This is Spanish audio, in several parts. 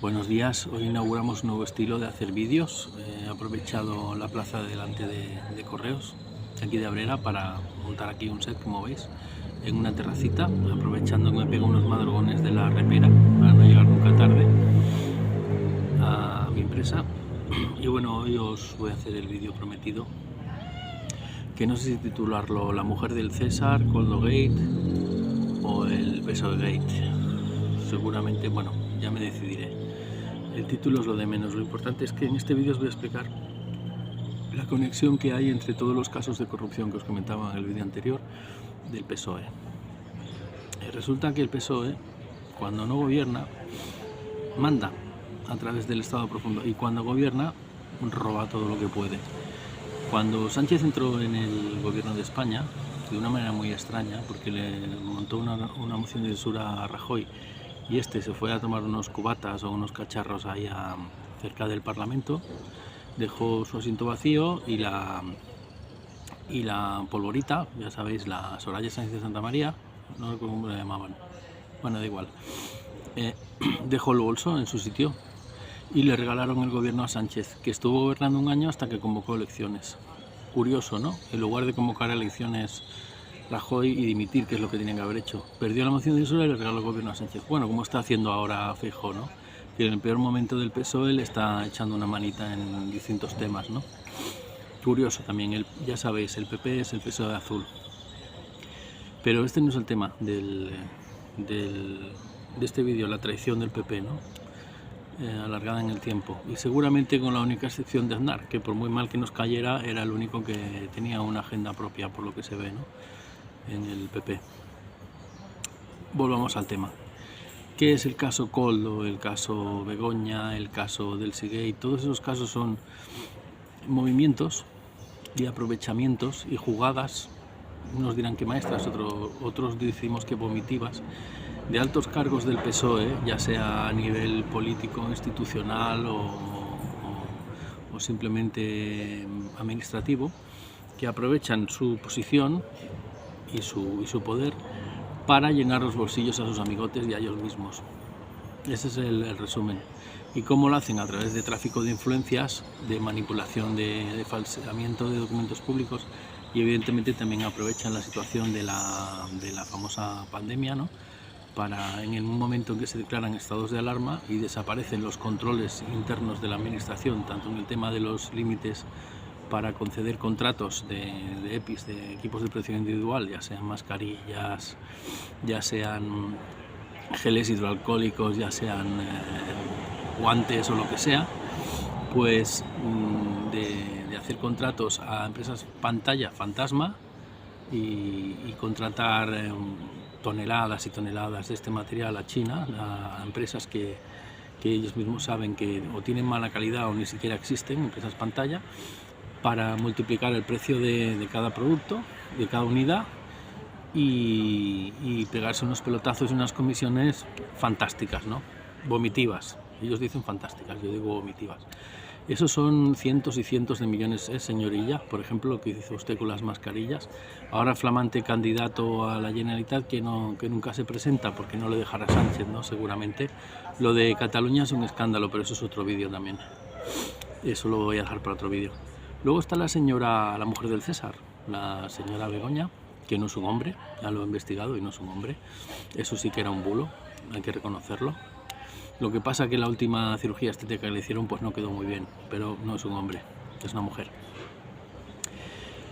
Buenos días, hoy inauguramos un nuevo estilo de hacer vídeos. He aprovechado la plaza delante de Correos, aquí de Abrera, para montar aquí un set, como veis, en una terracita, aprovechando que me pego unos madrugones de la repera para no llegar nunca tarde a mi empresa. Y bueno, hoy os voy a hacer el vídeo prometido, que no sé si titularlo La mujer del César, Koldo Gate o el PSOE Gate. Seguramente, bueno, ya me decidiré. El título es lo de menos, lo importante es que en este vídeo os voy a explicar la conexión que hay entre todos los casos de corrupción que os comentaba en el vídeo anterior del PSOE. Resulta que el PSOE, cuando no gobierna, manda a través del Estado profundo, y cuando gobierna, roba todo lo que puede. Cuando Sánchez entró en el gobierno de España, de una manera muy extraña, porque le montó una moción de censura a Rajoy, y este se fue a tomar unos cubatas o unos cacharros ahí cerca del Parlamento, dejó su asiento vacío y la polvorita, ya sabéis, la Soraya Sánchez de Santa María, no recuerdo cómo la llamaban, bueno, da igual, dejó el bolso en su sitio y le regalaron el gobierno a Sánchez, que estuvo gobernando un año hasta que convocó elecciones. Curioso, ¿no? En lugar de convocar elecciones Rajoy y dimitir, que es lo que tenían que haber hecho. Perdió la moción de censura y le regaló el gobierno a Sánchez. Bueno, como está haciendo ahora Feijóo, ¿no? Que en el peor momento del PSOE le está echando una manita en distintos temas, ¿no? Curioso también, ya sabéis, el PP es el PSOE azul. Pero este no es el tema de este vídeo, la traición del PP, ¿no? Alargada en el tiempo, y seguramente con la única excepción de Aznar, que por muy mal que nos cayera era el único que tenía una agenda propia, por lo que se ve, ¿no? En el PP. Volvamos al tema. ¿Qué es el caso Koldo, el caso Begoña, el caso del Seagate? Todos esos casos son movimientos y aprovechamientos y jugadas, unos dirán que maestras, otros decimos que vomitivas, de altos cargos del PSOE, ya sea a nivel político, institucional o simplemente administrativo, que aprovechan su posición y su poder para llenar los bolsillos a sus amigotes y a ellos mismos. Ese es el resumen. ¿Y cómo lo hacen? A través de tráfico de influencias, de manipulación, de falseamiento de documentos públicos, y evidentemente también aprovechan la situación de la famosa pandemia, ¿no? Para, en el momento en que se declaran estados de alarma y desaparecen los controles internos de la administración, tanto en el tema de los límites para conceder contratos de EPIs, de equipos de protección individual, ya sean mascarillas, ya sean geles hidroalcohólicos, ya sean guantes o lo que sea, pues de hacer contratos a empresas pantalla fantasma y contratar toneladas y toneladas de este material a China, a empresas que ellos mismos saben que o tienen mala calidad o ni siquiera existen, empresas pantalla, para multiplicar el precio de cada producto, de cada unidad, y pegarse unos pelotazos y unas comisiones fantásticas, ¿no? Vomitivas. Ellos dicen fantásticas, yo digo vomitivas. Esos son cientos y cientos de millones, señorilla, por ejemplo, lo que hizo usted con las mascarillas. Ahora flamante candidato a la Generalitat que nunca se presenta porque no le dejará Sánchez, ¿no? Seguramente. Lo de Cataluña es un escándalo, pero eso es otro vídeo también. Eso lo voy a dejar para otro vídeo. Luego está la mujer del César, la señora Begoña, que no es un hombre, ya lo he investigado y no es un hombre. Eso sí que era un bulo, hay que reconocerlo. Lo que pasa que la última cirugía estética que le hicieron pues no quedó muy bien, pero no es un hombre, es una mujer.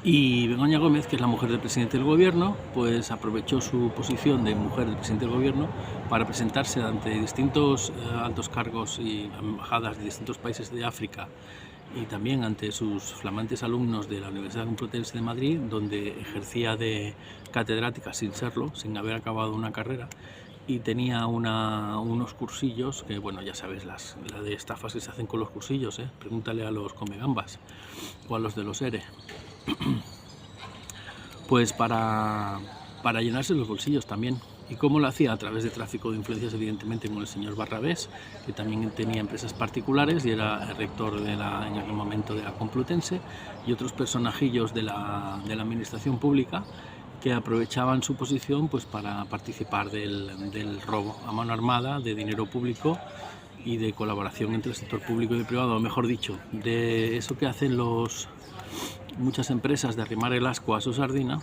Y Begoña Gómez, que es la mujer del presidente del gobierno, pues aprovechó su posición de mujer del presidente del gobierno para presentarse ante distintos altos cargos y embajadas de distintos países de África, y también ante sus flamantes alumnos de la Universidad Complutense de Madrid, donde ejercía de catedrática sin serlo, sin haber acabado una carrera, y tenía unos cursillos que, bueno, ya sabes, la de estafas que se hacen con los cursillos, pregúntale a los comegambas o a los de los ERE. Pues para llenarse los bolsillos también. ¿Y cómo lo hacía? A través de tráfico de influencias, evidentemente, con el señor Barrabés, que también tenía empresas particulares y era el rector en aquel momento de la Complutense, y otros personajillos de la administración pública que aprovechaban su posición pues para participar del robo a mano armada de dinero público y de colaboración entre el sector público y el privado, o mejor dicho, de eso que hacen muchas empresas de arrimar el ascua a su sardina,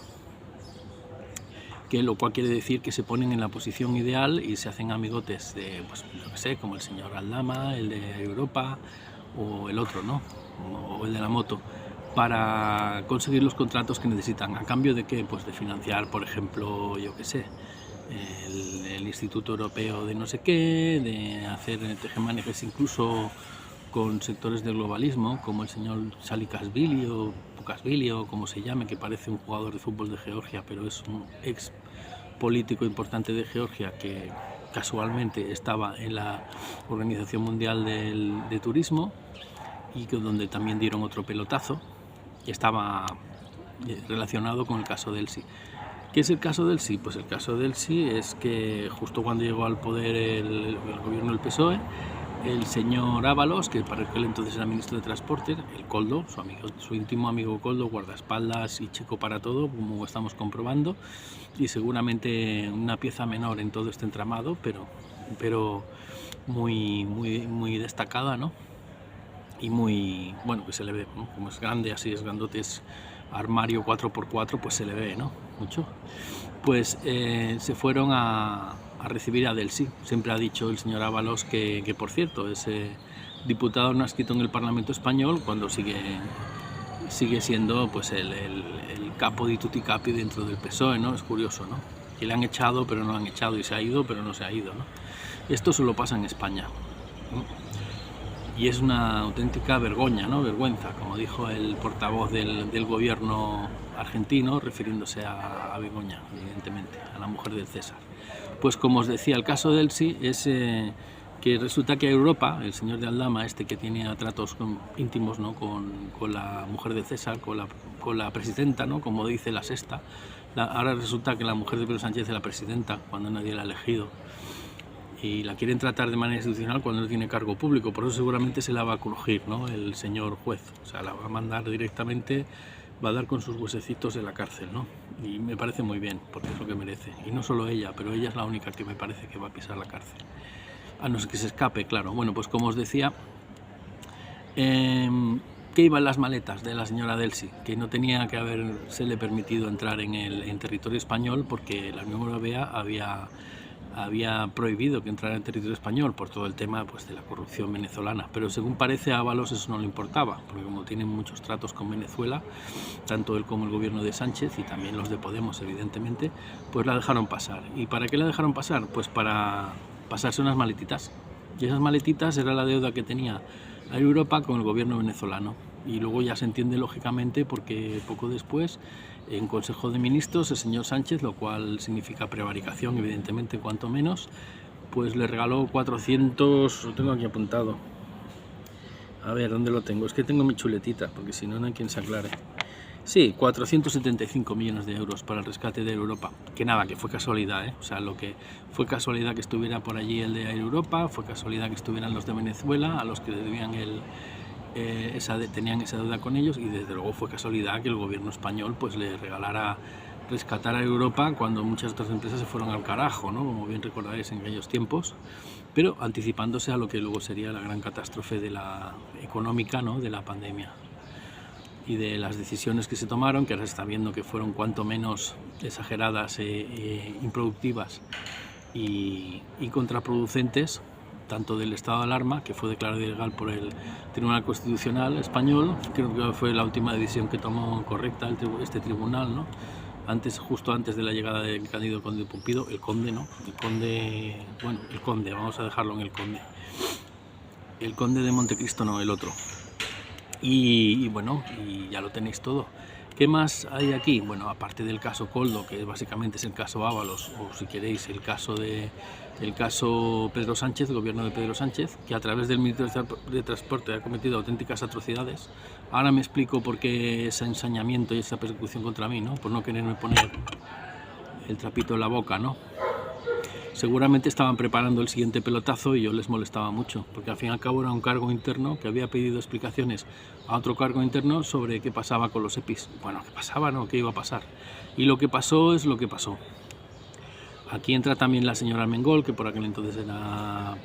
que lo cual quiere decir que se ponen en la posición ideal y se hacen amigotes de, pues, yo que sé, como el señor Aldama, el de Europa o el otro, ¿no? O el de la moto, para conseguir los contratos que necesitan. ¿A cambio de qué? Pues de financiar, por ejemplo, yo que sé, el Instituto Europeo de no sé qué, de hacer tejemanejes incluso con sectores del globalismo, como el señor Saakashvili o Pukashvili o como se llame, que parece un jugador de fútbol de Georgia, pero es un ex político importante de Georgia que casualmente estaba en la Organización Mundial de Turismo y donde también dieron otro pelotazo, y estaba relacionado con el caso del sí. ¿Qué es el caso del sí? Pues el caso del sí es que justo cuando llegó al poder el gobierno del PSOE, el señor Ábalos, que para aquel entonces era ministro de Transporte, el Koldo, su íntimo amigo Koldo, guardaespaldas y chico para todo, como estamos comprobando, y seguramente una pieza menor en todo este entramado, pero muy destacada, ¿no? Y muy, bueno, que se le ve, ¿no? Como es grande, así es grandote, es armario 4x4, pues se le ve, ¿no? Mucho. Pues se fueron a recibir a Delcy. Siempre ha dicho el señor Ábalos que por cierto, ese diputado no ha escrito en el Parlamento español cuando sigue siendo pues el capo di tutti capi dentro del PSOE, ¿no? Es curioso, ¿no? Que le han echado, pero no han echado, y se ha ido, pero no se ha ido, ¿no? Esto solo pasa en España, ¿no? Y es una auténtica vergüenza, ¿no? Vergüenza, como dijo el portavoz del gobierno argentino, refiriéndose a Begoña, evidentemente, a la mujer del César. Pues como os decía, el caso del sí es que resulta que Europa, el señor de Aldama, que tiene tratos íntimos, ¿no? con la mujer de César, con la presidenta, ¿no? Como dice la Sexta, ahora resulta que la mujer de Pedro Sánchez es la presidenta, cuando nadie la ha elegido. Y la quieren tratar de manera institucional cuando no tiene cargo público, por eso seguramente se la va a crujir, ¿no? El señor juez, o sea, la va a mandar directamente, va a dar con sus huesecitos en la cárcel, ¿no? Y me parece muy bien, porque es lo que merece. Y no solo ella, pero ella es la única que me parece que va a pisar la cárcel. A no ser que se escape, claro. Bueno, pues como os decía, ¿qué iban las maletas de la señora Delcy? Que no tenía que habérsele permitido entrar en territorio español porque la Unión Europea había prohibido que entrara en territorio español por todo el tema, pues, de la corrupción venezolana, pero según parece a Ábalos eso no le importaba, porque como tienen muchos tratos con Venezuela, tanto él como el gobierno de Sánchez y también los de Podemos evidentemente, pues la dejaron pasar. ¿Y para qué la dejaron pasar? Pues para pasarse unas maletitas, y esas maletitas era la deuda que tenía a Europa con el gobierno venezolano, y luego ya se entiende lógicamente porque poco después en Consejo de Ministros el señor Sánchez, lo cual significa prevaricación evidentemente cuanto menos, pues le regaló 400, lo tengo aquí apuntado, a ver, ¿dónde lo tengo? Es que tengo mi chuletita, porque si no, no hay quien se aclare. Sí, 475 millones de euros para el rescate de Europa, que nada, que fue casualidad, ¿eh? O sea, lo que fue casualidad que estuviera por allí el de Europa, fue casualidad que estuvieran los de Venezuela, a los que debían tenían esa deuda con ellos, y desde luego fue casualidad que el gobierno español pues le regalara rescatar a Europa cuando muchas otras empresas se fueron al carajo, ¿no? Como bien recordaréis en aquellos tiempos, pero anticipándose a lo que luego sería la gran catástrofe de la económica, ¿no? De la pandemia y de las decisiones que se tomaron, que ahora se está viendo que fueron cuanto menos exageradas, improductivas y contraproducentes, tanto del estado de alarma, que fue declarado ilegal por el Tribunal Constitucional Español, creo que fue la última decisión que tomó correcta este tribunal, ¿no? Justo antes de la llegada de Cándido Conde Pumpido, el conde, ¿no? El conde, vamos a dejarlo en el conde. El conde de Montecristo no, el otro. Y bueno, y ya lo tenéis todo. ¿Qué más hay aquí? Bueno, aparte del caso Koldo, que básicamente es el caso Ábalos, o si queréis el caso Pedro Sánchez, el gobierno de Pedro Sánchez, que a través del Ministerio de Transporte ha cometido auténticas atrocidades. Ahora me explico por qué ese ensañamiento y esa persecución contra mí, ¿no? Por no quererme poner el trapito en la boca, ¿no? Seguramente estaban preparando el siguiente pelotazo y yo les molestaba mucho, porque al fin y al cabo era un cargo interno que había pedido explicaciones a otro cargo interno sobre qué pasaba con los EPIs. Bueno, qué pasaba, no, qué iba a pasar. Y lo que pasó es lo que pasó. Aquí entra también la señora Armengol, que por aquel entonces era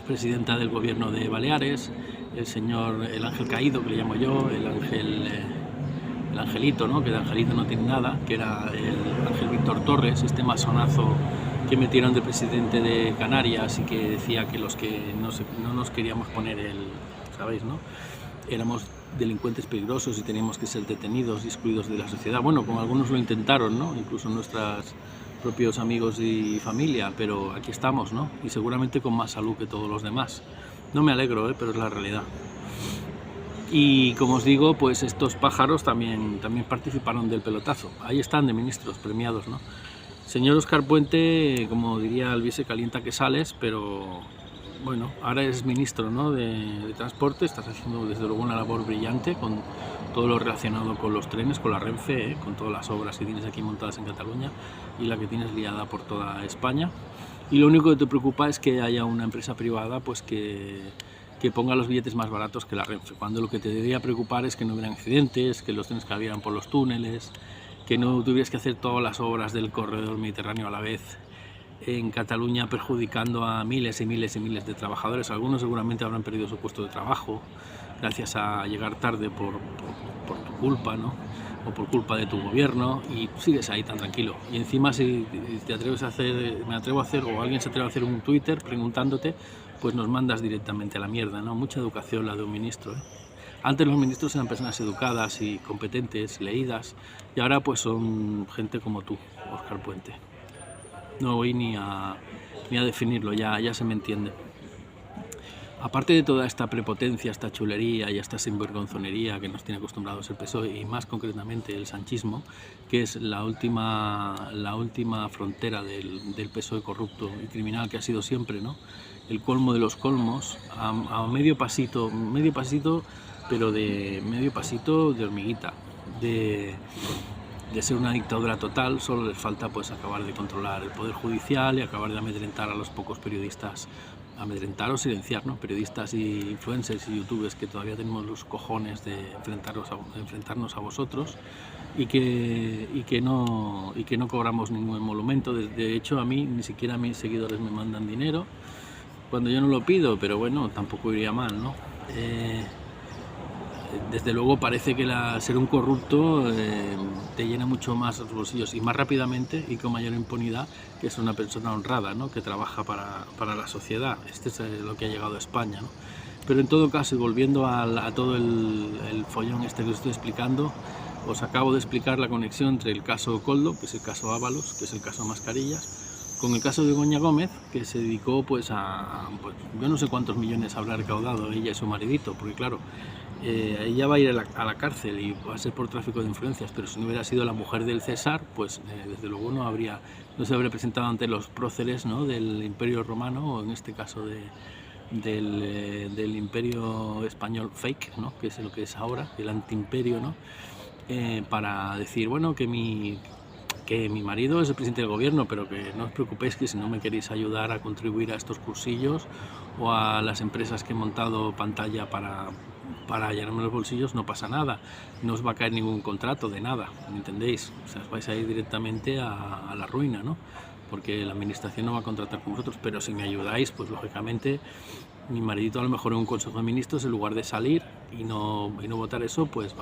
presidenta del gobierno de Baleares, el ángel caído, que le llamo yo, el angelito, ¿no? Que de angelito no tiene nada, que era el ángel Víctor Torres, este masonazo que metieron de presidente de Canarias y que decía que los que no nos queríamos poner ¿sabéis, no? Éramos delincuentes peligrosos y teníamos que ser detenidos y excluidos de la sociedad. Bueno, como algunos lo intentaron, ¿no? Incluso nuestros propios amigos y familia, pero aquí estamos, ¿no? Y seguramente con más salud que todos los demás. No me alegro, pero es la realidad. Y como os digo, pues estos pájaros también participaron del pelotazo. Ahí están de ministros premiados, ¿no? Señor Óscar Puente, como diría el vice, calienta que sales, pero bueno, ahora es ministro, ¿no? de Transporte, estás haciendo desde luego una labor brillante con todo lo relacionado con los trenes, con la Renfe, con todas las obras que tienes aquí montadas en Cataluña y la que tienes liada por toda España. Y lo único que te preocupa es que haya una empresa privada pues que ponga los billetes más baratos que la Renfe, cuando lo que te debería preocupar es que no hubieran accidentes, que los trenes cabieran por los túneles, que no tuvieras que hacer todas las obras del corredor mediterráneo a la vez en Cataluña, perjudicando a miles y miles y miles de trabajadores. Algunos seguramente habrán perdido su puesto de trabajo gracias a llegar tarde por tu culpa, ¿no? O por culpa de tu gobierno, y sigues ahí tan tranquilo. Y encima si te atreves a me atrevo a hacer, o alguien se atreve a hacer un Twitter preguntándote, pues nos mandas directamente a la mierda, ¿no? Mucha educación la de un ministro, ¿eh? Antes los ministros eran personas educadas y competentes, leídas, y ahora pues son gente como tú, Óscar Puente. No voy ni a definirlo, ya se me entiende. Aparte de toda esta prepotencia, esta chulería y esta sinvergonzonería que nos tiene acostumbrados el PSOE y más concretamente el sanchismo, que es la última frontera del PSOE corrupto y criminal que ha sido siempre, ¿no? El colmo de los colmos, a medio pasito, pero de medio pasito de hormiguita, de ser una dictadura total. Solo les falta pues acabar de controlar el poder judicial y acabar de amedrentar a los pocos periodistas, amedrentar o silenciar, ¿no? Periodistas y influencers y youtubers que todavía tenemos los cojones de enfrentarnos a vosotros y que no cobramos ningún emolumento. De hecho, a mí ni siquiera mis seguidores me mandan dinero cuando yo no lo pido, pero bueno, tampoco iría mal, ¿no? Desde luego parece que ser un corrupto te llena mucho más los bolsillos y más rápidamente y con mayor impunidad que es una persona honrada, ¿no? Que trabaja para la sociedad. Este es lo que ha llegado a España, ¿no? Pero en todo caso, y volviendo a todo el follón este que os estoy explicando, os acabo de explicar la conexión entre el caso Koldo, que es el caso Ábalos, que es el caso Mascarillas, con el caso de Begoña Gómez, que se dedicó pues yo no sé cuántos millones habrá recaudado ella y su maridito, porque claro, ella va a ir a la cárcel y va a ser por tráfico de influencias, pero si no hubiera sido la mujer del César, pues desde luego no se habría presentado ante los próceres, ¿no? Del Imperio Romano, o en este caso del Imperio Español fake, ¿no? Que es lo que es ahora, el antiimperio, ¿no? Para decir, bueno, que mi marido es el presidente del gobierno, pero que no os preocupéis, que si no me queréis ayudar a contribuir a estos cursillos o a las empresas que he montado pantalla para llenarme los bolsillos, no pasa nada, no os va a caer ningún contrato de nada, ¿me entendéis? O sea, os vais a ir directamente a la ruina, ¿no? Porque la administración no va a contratar con vosotros, pero si me ayudáis, pues lógicamente mi maridito a lo mejor en un consejo de ministros, en lugar de salir y no votar eso, pues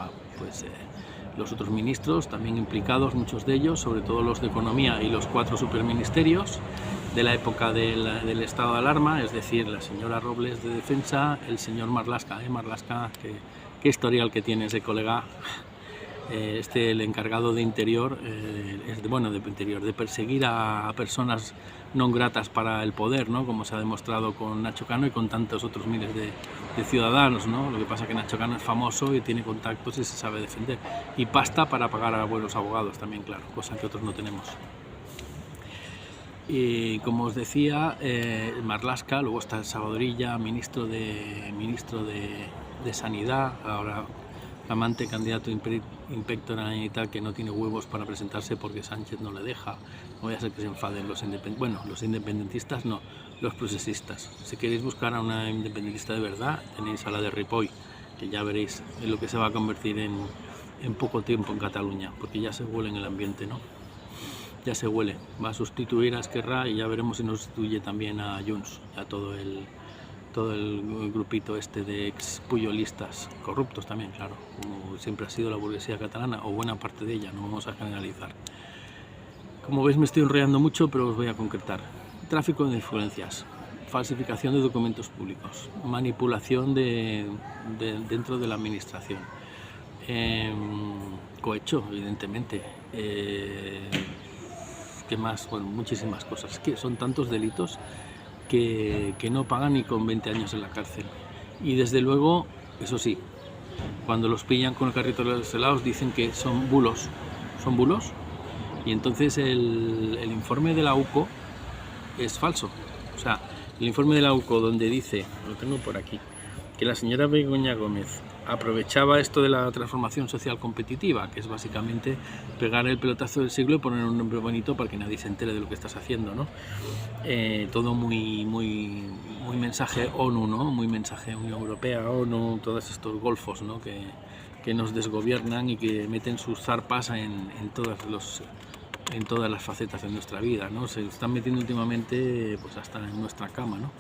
los otros ministros también implicados, muchos de ellos, sobre todo los de Economía y los 4 superministerios de la época del estado de alarma, es decir, la señora Robles de Defensa, el señor Marlaska, qué historial que tienes de colega, el encargado de Interior, de perseguir a personas no gratas para el poder, ¿no? Como se ha demostrado con Nacho Cano y con tantos otros miles de ciudadanos, ¿no? Lo que pasa es que Nacho Cano es famoso y tiene contactos y se sabe defender. Y pasta para pagar a buenos abogados también, claro, cosa que otros no tenemos. Y como os decía, Marlaska, luego está Salvadorilla, ministro de Sanidad, ahora flamante candidato inspector y tal, que no tiene huevos para presentarse porque Sánchez no le deja. No voy a ser que se enfaden los independentistas no, los procesistas. Si queréis buscar a una independentista de verdad, tenéis a la de Ripoll, que ya veréis en lo que se va a convertir en poco tiempo en Cataluña, porque ya se huele en el ambiente, ¿no? Ya se huele, va a sustituir a Esquerra y ya veremos si nos sustituye también a Junts, a todo todo el grupito este de ex puyolistas, corruptos también, claro, como siempre ha sido la burguesía catalana, o buena parte de ella, no vamos a generalizar. Como veis me estoy enrollando mucho, pero os voy a concretar. Tráfico de influencias, falsificación de documentos públicos, manipulación dentro de la administración, cohecho, evidentemente, ¿qué más? Bueno, muchísimas cosas, que son tantos delitos que no pagan ni con 20 años en la cárcel. Y desde luego, eso sí, cuando los pillan con el carrito de los helados dicen que son bulos, y entonces el informe de la UCO es falso. O sea, el informe de la UCO donde dice, lo tengo por aquí, que la señora Begoña Gómez aprovechaba esto de la transformación social competitiva, que es básicamente pegar el pelotazo del siglo y poner un nombre bonito para que nadie se entere de lo que estás haciendo, ¿no? Todo muy mensaje ONU, ¿no? Muy mensaje Unión Europea, ONU, todos estos golfos, ¿no? que nos desgobiernan y que meten sus zarpas en todas las facetas de nuestra vida, ¿no? Se están metiendo últimamente pues hasta en nuestra cama, ¿no?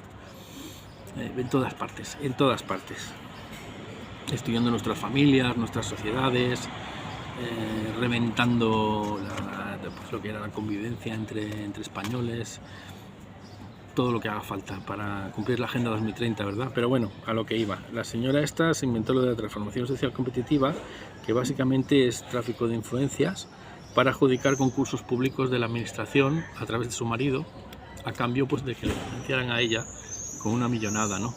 En todas partes, destruyendo nuestras familias, nuestras sociedades, reventando pues lo que era la convivencia entre españoles, todo lo que haga falta para cumplir la Agenda 2030, ¿verdad? Pero bueno, a lo que iba. La señora esta se inventó lo de la transformación social competitiva, que básicamente es tráfico de influencias para adjudicar concursos públicos de la administración a través de su marido, a cambio pues de que le financiaran a ella con una millonada, ¿no?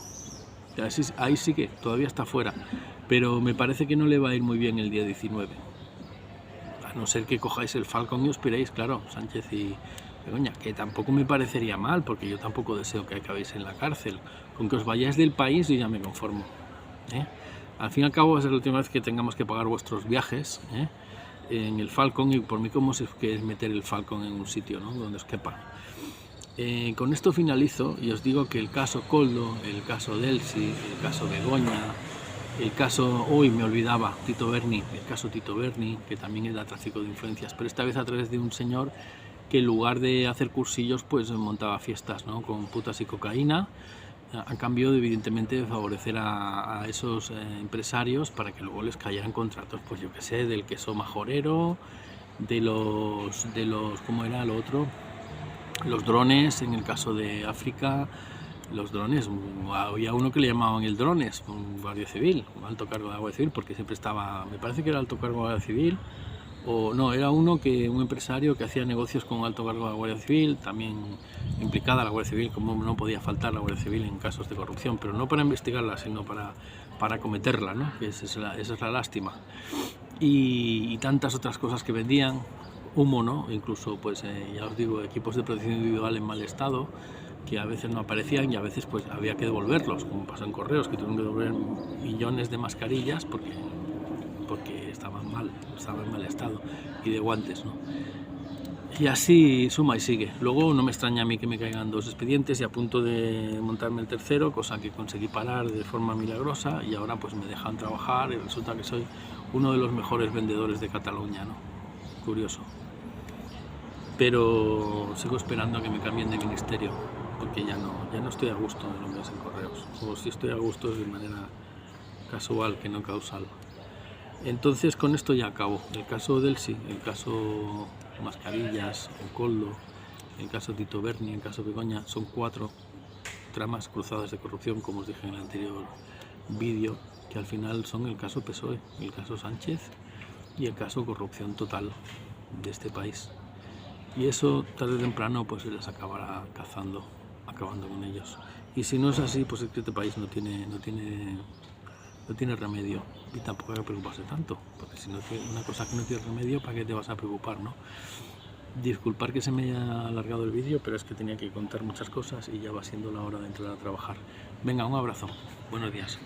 Ahí sí que todavía está fuera, pero me parece que no le va a ir muy bien el día 19. A no ser que cojáis el Falcon y os piréis, claro, Sánchez y Begoña, que tampoco me parecería mal, porque yo tampoco deseo que acabéis en la cárcel. Con que os vayáis del país yo ya me conformo, ¿eh? Al fin y al cabo va a ser la última vez que tengamos que pagar vuestros viajes, ¿eh? En el Falcon, y por mí como es que es meter el Falcon en un sitio, ¿no? Donde os quepa. Con esto finalizo y os digo que el caso Koldo, el caso Delsi, el caso Begoña, el caso, uy, me olvidaba, Tito Berni, el caso Tito Berni, que también era tráfico de influencias, pero esta vez a través de un señor que en lugar de hacer cursillos pues montaba fiestas, ¿no? Con putas y cocaína, a cambio de, evidentemente, de favorecer a esos empresarios para que luego les cayeran contratos, pues yo que sé, del queso majorero, de los ¿cómo era lo otro? Los drones, en el caso de África, los drones, había uno que le llamaban el Drones, un guardia civil, un alto cargo de la Guardia Civil, porque siempre estaba, me parece que era alto cargo de la Guardia Civil, o no, era un empresario que hacía negocios con un alto cargo de la Guardia Civil, también implicada la Guardia Civil, como no podía faltar la Guardia Civil en casos de corrupción, pero no para investigarla, sino para cometerla, ¿no? Que esa es la lástima. Y tantas otras cosas que vendían, humo, ¿no? Incluso, pues ya os digo, equipos de protección individual en mal estado, que a veces no aparecían y a veces pues había que devolverlos, como pasó en Correos, que tuvieron que devolver millones de mascarillas porque estaban en mal estado, y de guantes, ¿no? Y así suma y sigue. Luego no me extraña a mí que me caigan 2 expedientes y a punto de montarme el tercero, cosa que conseguí parar de forma milagrosa, y ahora pues me dejan trabajar y resulta que soy uno de los mejores vendedores de Cataluña, ¿no? Curioso. Pero sigo esperando a que me cambien de ministerio, porque ya no estoy a gusto en lo que es en Correos, o si estoy a gusto es de manera casual, que no causal. Entonces con esto ya acabo. El caso Delsi, el caso Mascarillas, el Koldo, el caso Tito Berni, el caso Begoña, son 4 tramas cruzadas de corrupción, como os dije en el anterior vídeo, que al final son el caso PSOE, el caso Sánchez y el caso corrupción total de este país. Y eso tarde o temprano pues se les acabará cazando, acabando con ellos. Y si no es así, pues es que este país no tiene remedio, y tampoco hay que preocuparse tanto, porque si no tiene una cosa que no tiene remedio, ¿para qué te vas a preocupar, no? Disculpar que se me haya alargado el vídeo, pero es que tenía que contar muchas cosas y ya va siendo la hora de entrar a trabajar. Venga, un abrazo, buenos días.